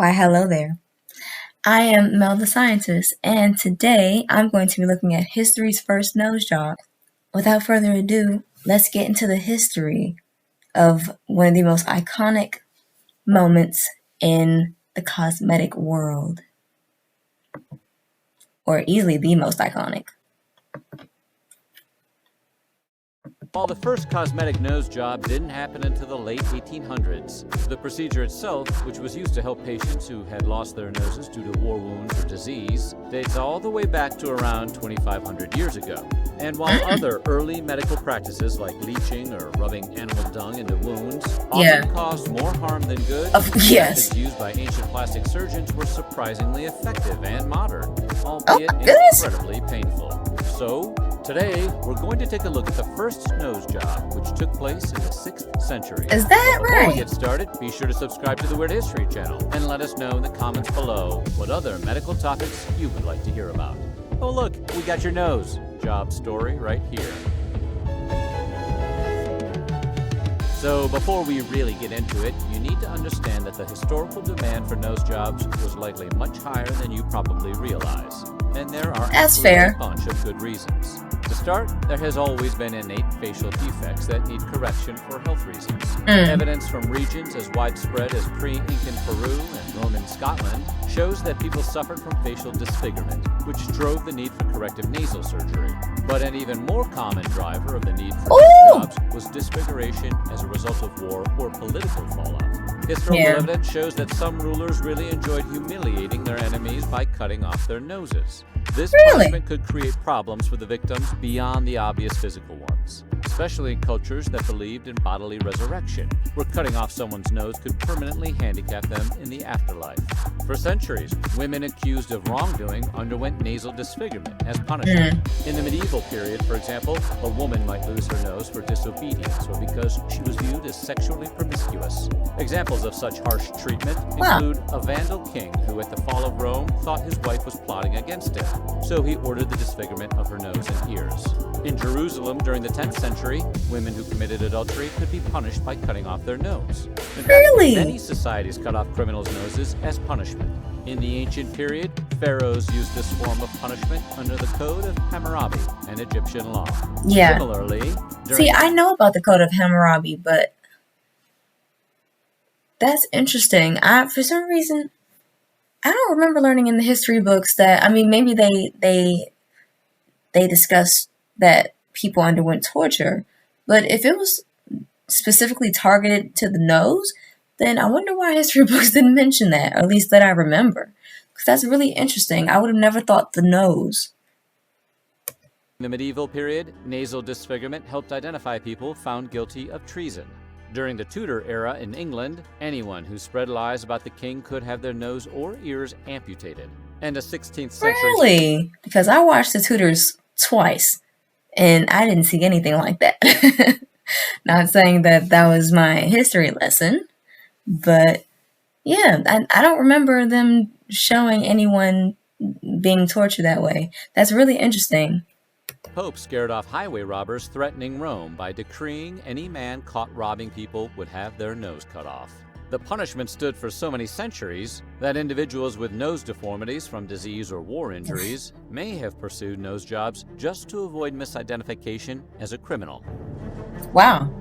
Why, hello there. I am Mel the Scientist, and today I'm going to be looking at history's first nose job. Without further ado, let's get into the history of one of the most iconic moments in the cosmetic world, or easily the most iconic. While the first cosmetic nose job didn't happen until the late 1800s, the procedure itself, which was used to help patients who had lost their noses due to war wounds or disease, dates all the way back to around 2,500 years ago. And while other early medical practices like leeching or rubbing animal dung into wounds often caused more harm than good, methods used by ancient plastic surgeons were surprisingly effective and modern, albeit incredibly painful. So, today, we're going to take a look at the first nose job, which took place in the 6th century. Is that right? Before we get started, be sure to subscribe to the Weird History channel and let us know in the comments below what other medical topics you would like to hear about. Oh look, we got your nose job story right here. So before we really get into it, you need to understand that the historical demand for nose jobs was likely much higher than you probably realize. And there are a bunch of good reasons. To start, there has always been innate facial defects that need correction for health reasons. Evidence from regions as widespread as pre-Incan Peru and Roman Scotland shows that people suffered from facial disfigurement, which drove the need for corrective nasal surgery. But an even more common driver of the need for nose jobs was disfiguration as a result of war or political fallout. Historical evidence shows that some rulers really enjoyed humiliating their enemies by cutting off their noses. This punishment could create problems for the victims beyond the obvious physical ones, especially in cultures that believed in bodily resurrection, where cutting off someone's nose could permanently handicap them in the afterlife. For centuries, women accused of wrongdoing underwent nasal disfigurement as punishment. In the medieval period, for example, a woman might lose her nose for disobedience or because she was viewed as sexually promiscuous. Examples of such harsh treatment include a Vandal king who, at the fall of Rome, thought his wife was plotting against him, so he ordered the disfigurement of her nose and ears. In Jerusalem during the 10th century, women who committed adultery could be punished by cutting off their nose. In fact, many societies cut off criminals' noses as punishment. In the ancient period, pharaohs used this form of punishment under the Code of Hammurabi, an Egyptian law. Similarly, I know about the Code of Hammurabi, but that's interesting. For some reason, I don't remember learning in the history books that, maybe they discussed that people underwent torture, but if it was specifically targeted to the nose, then I wonder why history books didn't mention that, or at least that I remember, because that's really interesting. I would have never thought the nose. In the medieval period, nasal disfigurement helped identify people found guilty of treason. During the Tudor era in England, anyone who spread lies about the king could have their nose or ears amputated. And a 16th century... Really? Because I watched the Tudors twice, and I didn't see anything like that. Not saying that that was my history lesson, but yeah, I don't remember them showing anyone being tortured that way. That's really interesting. Pope scared off highway robbers threatening Rome by decreeing any man caught robbing people would have their nose cut off. The punishment stood for so many centuries that individuals with nose deformities from disease or war injuries may have pursued nose jobs just to avoid misidentification as a criminal. Wow.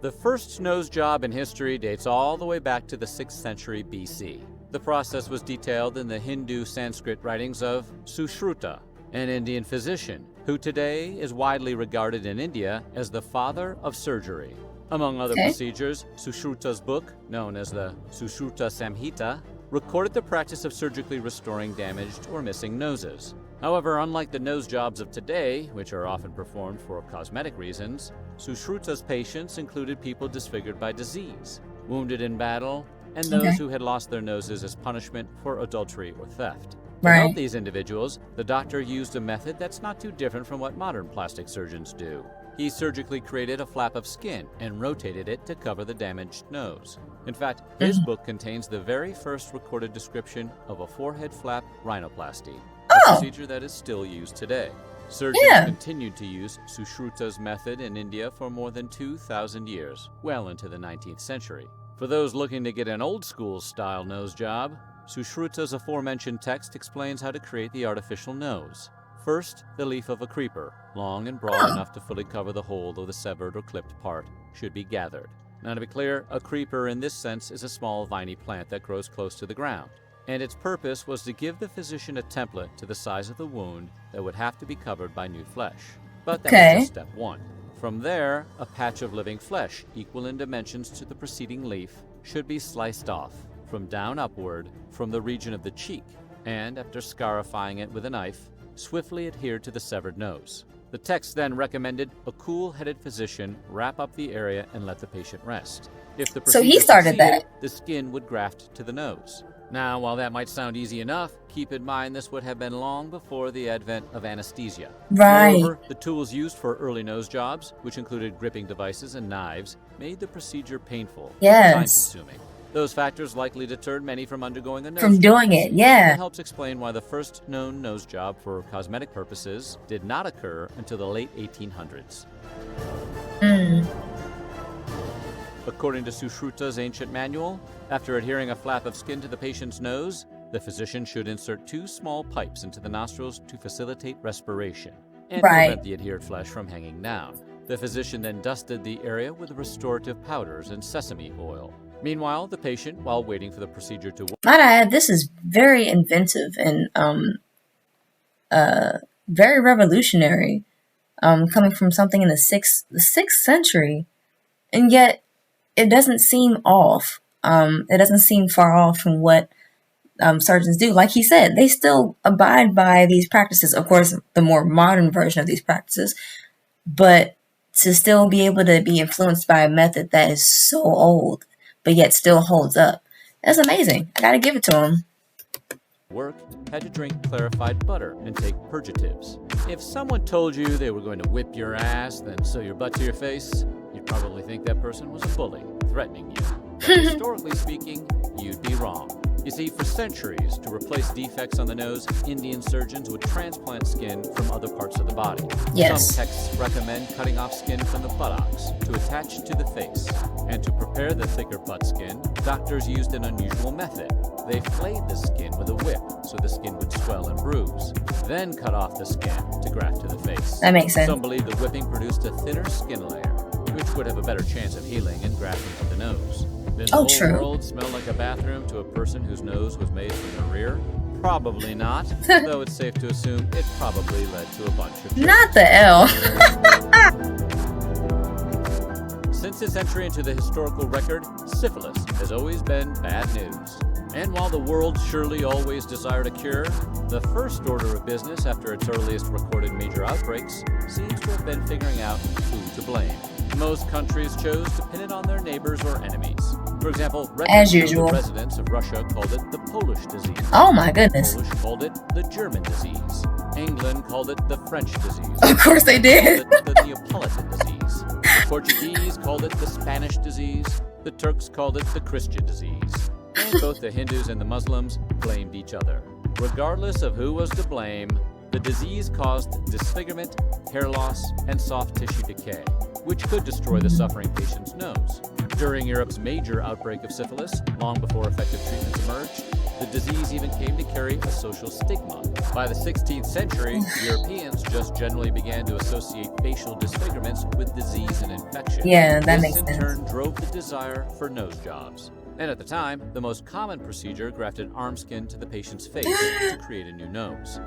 The first nose job in history dates all the way back to the 6th century BC. The process was detailed in the Hindu Sanskrit writings of Sushruta, an Indian physician who today is widely regarded in India as the father of surgery. Among other procedures, Sushruta's book, known as the Sushruta Samhita, recorded the practice of surgically restoring damaged or missing noses. However, unlike the nose jobs of today, which are often performed for cosmetic reasons, Sushruta's patients included people disfigured by disease, wounded in battle, and those who had lost their noses as punishment for adultery or theft. To help these individuals, the doctor used a method that's not too different from what modern plastic surgeons do. He surgically created a flap of skin and rotated it to cover the damaged nose. In fact, his book contains the very first recorded description of a forehead flap rhinoplasty, a procedure that is still used today. Surgeons continued to use Sushruta's method in India for more than 2,000 years, well into the 19th century. For those looking to get an old-school style nose job, Sushruta's aforementioned text explains how to create the artificial nose. First, the leaf of a creeper, long and broad enough to fully cover the whole of the severed or clipped part, should be gathered. Now, to be clear, a creeper in this sense is a small viney plant that grows close to the ground, and its purpose was to give the physician a template to the size of the wound that would have to be covered by new flesh. But that was just step one. From there, a patch of living flesh, equal in dimensions to the preceding leaf, should be sliced off, from down upward, from the region of the cheek, and, after scarifying it with a knife, swiftly adhered to the severed nose. The text then recommended a cool-headed physician wrap up the area and let the patient rest. If the procedure he started succeeded, that. the skin would graft to the nose. Now, while that might sound easy enough, keep in mind this would have been long before the advent of anesthesia. Right. Moreover, the tools used for early nose jobs, which included gripping devices and knives, made the procedure painful, time-consuming. Those factors likely deterred many from undergoing a nose job. From doing it, yeah. That helps explain why the first known nose job for cosmetic purposes did not occur until the late 1800s. According to Sushruta's ancient manual, after adhering a flap of skin to the patient's nose, the physician should insert 2 small pipes into the nostrils to facilitate respiration and prevent the adhered flesh from hanging down. The physician then dusted the area with restorative powders and sesame oil. Meanwhile, the patient, while waiting for the procedure to work... Might I add, this is very inventive and very revolutionary, coming from something in the 6th century, and yet it doesn't seem off. It doesn't seem far off from what surgeons do. Like he said, they still abide by these practices. Of course, the more modern version of these practices, but to still be able to be influenced by a method that is so old, but yet still holds up. That's amazing. I gotta give it to him. Work had to drink clarified butter and take purgatives. If someone told you they were going to whip your ass, then sew your butt to your face, you'd probably think that person was a bully, threatening you. But historically speaking, you'd be wrong. You see, for centuries, to replace defects on the nose, Indian surgeons would transplant skin from other parts of the body. Yes. Some texts recommend cutting off skin from the buttocks to attach to the face. And to prepare the thicker butt skin, doctors used an unusual method. They flayed the skin with a whip so the skin would swell and bruise, then cut off the skin to graft to the face. That makes sense. Some believe the whipping produced a thinner skin layer, which would have a better chance of healing and grafting to the nose. Does the whole world smell like a bathroom to a person whose nose was made from the rear? Probably not, though it's safe to assume it probably led to a bunch of children. Not the L. Since its entry into the historical record, syphilis has always been bad news. And while the world surely always desired a cure, the first order of business after its earliest recorded major outbreaks seems to have been figuring out who to blame. Most countries chose to pin it on their neighbors or enemies. For example, as usual, the presidents of Russia called it the Polish disease. Oh my goodness. The Polish called it the German disease. England called it the French disease. Of course they did. The Neapolitan disease. The Portuguese called it the Spanish disease. The Turks called it the Christian disease. And both the Hindus and the Muslims blamed each other. Regardless of who was to blame, the disease caused disfigurement, hair loss, and soft tissue decay, which could destroy the suffering patient's nose. During Europe's major outbreak of syphilis, long before effective treatments emerged, the disease even came to carry a social stigma. By the 16th century, Europeans just generally began to associate facial disfigurements with disease and infection. Yeah, that makes sense. This in turn drove the desire for nose jobs. And at the time, the most common procedure grafted arm skin to the patient's face to create a new nose.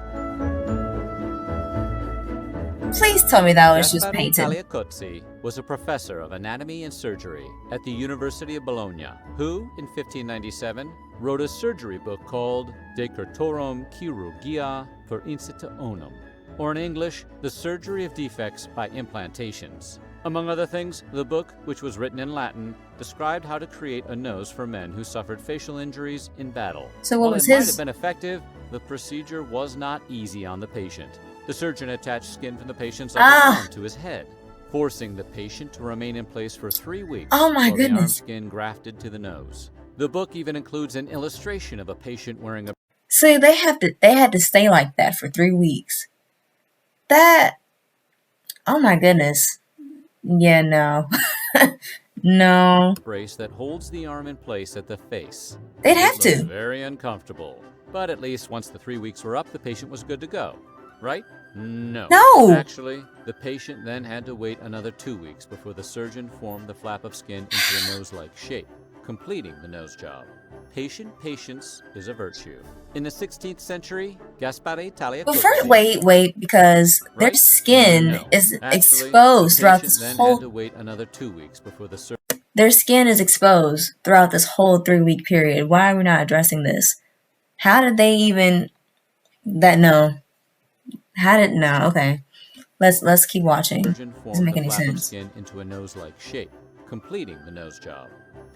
Please tell me that was just painted. Tagliacozzi was a professor of anatomy and surgery at the University of Bologna, who, in 1597, wrote a surgery book called De Curtorum Chirurgia per Incitationem, or in English, The Surgery of Defects by Implantations. Among other things, the book, which was written in Latin, described how to create a nose for men who suffered facial injuries in battle. So what was While it his... might have been effective, the procedure was not easy on the patient. The surgeon attached skin from the patient's upper arm to his head, forcing the patient to remain in place for 3 weeks while the arm skin grafted to the nose. The book even includes an illustration of a patient wearing a... So they had to stay like that for 3 weeks. That... Oh my goodness. Yeah, no. No. Brace that holds the arm in place at the face. They'd have It looked to. very uncomfortable. But at least once the 3 weeks were up, the patient was good to go. Right? No. No. Actually, the patient then had to wait another 2 weeks before the surgeon formed the flap of skin into a nose-like shape, completing the nose job. Patient patience is a virtue. In the 16th century, Gaspare Tagliacozzi... But first, wait, because their skin is exposed throughout this whole... then had to wait another 2 weeks before the surgeon... Their skin is exposed throughout this whole 3-week period. Why are we not addressing this? How did they even... No. Okay. Let's keep watching. Doesn't make any sense. Skin into a nose-like shape, completing the nose job.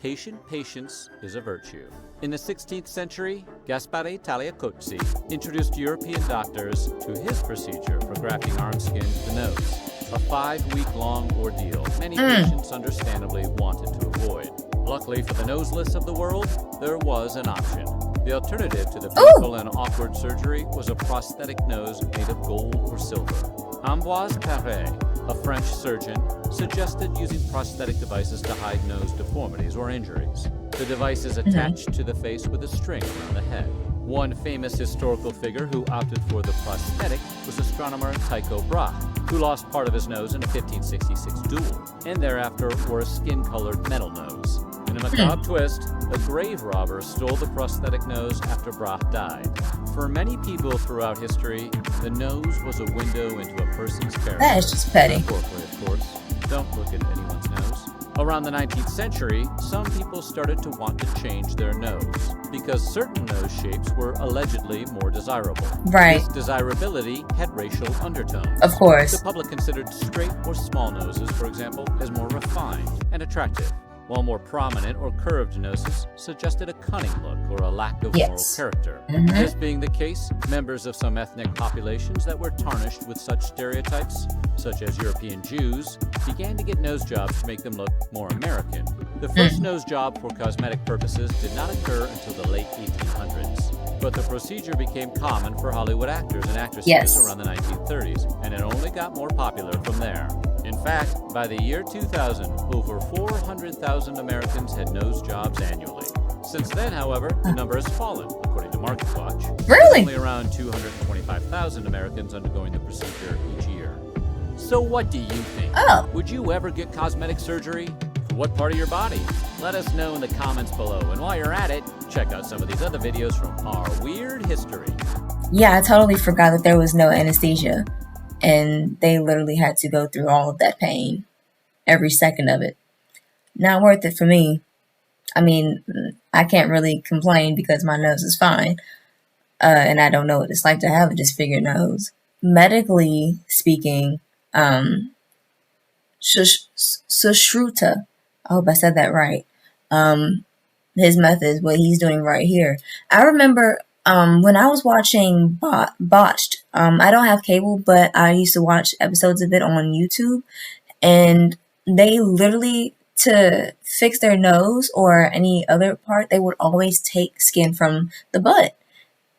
Patient patience is a virtue. In the 16th century, Gaspare Tagliacozzi introduced European doctors to his procedure for grafting arm skin to the nose. A 5-week-long ordeal many patients understandably wanted to avoid. Luckily for the noseless of the world, there was an option. The alternative to the painful and awkward surgery was a prosthetic nose made of gold or silver. Ambroise Paré, a French surgeon, suggested using prosthetic devices to hide nose deformities or injuries. The device is attached to the face with a string around the head. One famous historical figure who opted for the prosthetic was astronomer Tycho Brahe, who lost part of his nose in a 1566 duel, and thereafter wore a skin-colored metal nose. In a macabre twist, a grave robber stole the prosthetic nose after Brahe died. For many people throughout history, the nose was a window into a person's character. That is just petty. Metaphorically, of course. Don't look at anyone's nose. Around the 19th century, some people started to want to change their nose because certain nose shapes were allegedly more desirable. Right. This desirability had racial undertones. Of course. The public considered straight or small noses, for example, as more refined and attractive, while more prominent or curved noses suggested a cunning look or a lack of moral character. This being the case, members of some ethnic populations that were tarnished with such stereotypes, such as European Jews, began to get nose jobs to make them look more American. The first nose job for cosmetic purposes did not occur until the late 1800s, but the procedure became common for Hollywood actors and actresses around the 1930s, and it only got more popular from there. In fact, by the year 2000, over 400,000 Americans had nose jobs annually. Since then, however, the number has fallen, according to MarketWatch. Really? Only around 225,000 Americans undergoing the procedure each year. So what do you think? Would you ever get cosmetic surgery? For what part of your body? Let us know in the comments below. And while you're at it, check out some of these other videos from our weird history. Yeah, I totally forgot that there was no anesthesia. And they literally had to go through all of that pain. Every second of it. Not worth it for me. I mean, I can't really complain because my nose is fine. And I don't know what it's like to have a disfigured nose. Medically speaking, Sushruta, I hope I said that right. His method, what he's doing right here. I remember when I was watching Botched, I don't have cable, but I used to watch episodes of it on YouTube, and they literally, to fix their nose or any other part, they would always take skin from the butt.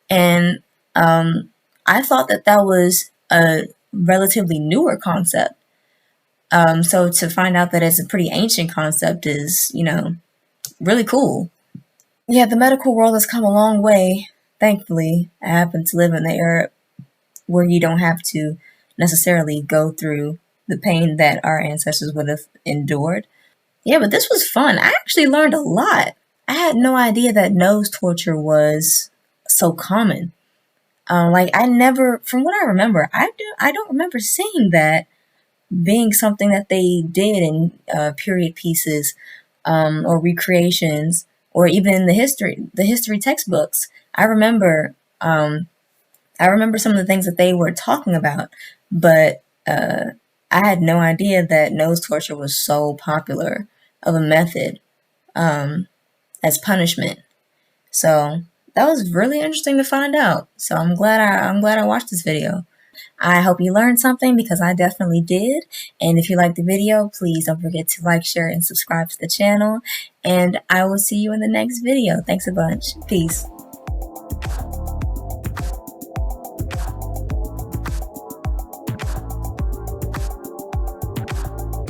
And I thought that was a relatively newer concept. So to find out that it's a pretty ancient concept is, really cool. Yeah, the medical world has come a long way. Thankfully, I happen to live in the era where you don't have to necessarily go through the pain that our ancestors would have endured. Yeah, but this was fun. I actually learned a lot. I had no idea that nose torture was so common. I never, from what I remember, I don't remember seeing that being something that they did in period pieces or recreations, or even in the history textbooks. I remember some of the things that they were talking about, but I had no idea that nose torture was so popular of a method as punishment. So that was really interesting to find out. So I'm glad I watched this video. I hope you learned something, because I definitely did. And if you liked the video, please don't forget to like, share, and subscribe to the channel. And I will see you in the next video. Thanks a bunch. Peace.